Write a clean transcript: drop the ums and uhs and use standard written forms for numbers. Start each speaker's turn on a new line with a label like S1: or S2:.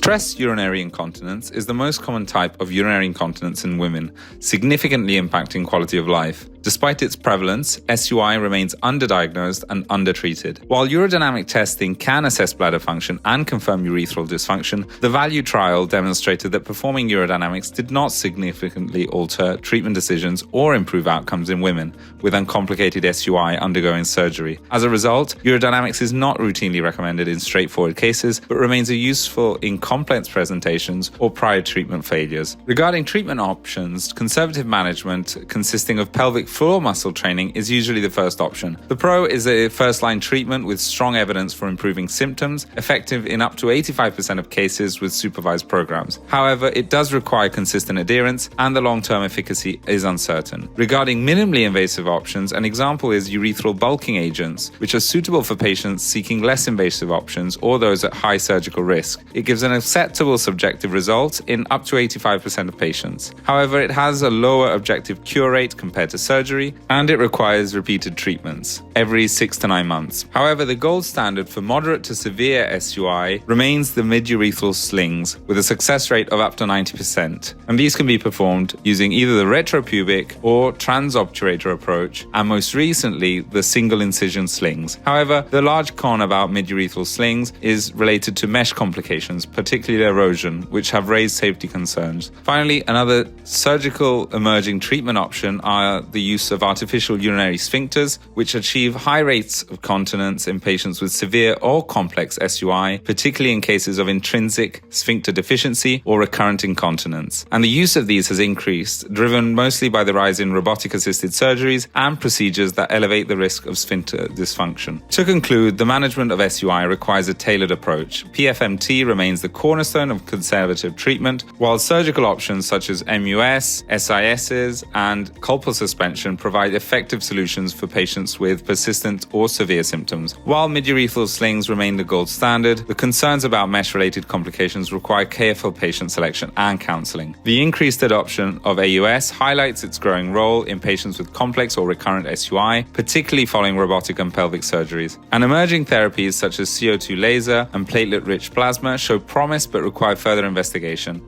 S1: Stress urinary incontinence is the most common type of urinary incontinence in women, significantly impacting quality of life. Despite its prevalence, SUI remains underdiagnosed and undertreated. While urodynamic testing can assess bladder function and confirm urethral dysfunction, the VALUE trial demonstrated that performing urodynamics did not significantly alter treatment decisions or improve outcomes in women with uncomplicated SUI undergoing surgery. As a result, urodynamics is not routinely recommended in straightforward cases, but remains useful in complex presentations or prior treatment failures. Regarding treatment options, conservative management consisting of pelvic floor muscle training is usually the first option. The PRO is a first-line treatment with strong evidence for improving symptoms, effective in up to 85% of cases with supervised programs. However, it does require consistent adherence, and the long-term efficacy is uncertain. Regarding minimally invasive options, an example is urethral bulking agents, which are suitable for patients seeking less invasive options or those at high surgical risk. It gives an acceptable subjective result in up to 85% of patients. However, it has a lower objective cure rate compared to surgery, and it requires repeated treatments every 6 to 9 months. However, the gold standard for moderate to severe SUI remains the mid-urethral slings with a success rate of up to 90%, and these can be performed using either the retropubic or transobturator approach, and most recently the single incision slings. However, the large con about mid-urethral slings is related to mesh complications, particularly erosion, which have raised safety concerns. Finally, another surgical emerging treatment option are the use of artificial urinary sphincters, which achieve high rates of continence in patients with severe or complex SUI, particularly in cases of intrinsic sphincter deficiency or recurrent incontinence. And the use of these has increased, driven mostly by the rise in robotic-assisted surgeries and procedures that elevate the risk of sphincter dysfunction. To conclude, the management of SUI requires a tailored approach. PFMT remains the cornerstone of conservative treatment, while surgical options such as MUS, SISs, and colposuspension provide effective solutions for patients with persistent or severe symptoms. While mid-urethral slings remain the gold standard, the concerns about mesh-related complications require careful patient selection and counseling. The increased adoption of AUS highlights its growing role in patients with complex or recurrent SUI, particularly following robotic and pelvic surgeries. And emerging therapies such as CO2 laser and platelet-rich plasma show promise but require further investigation.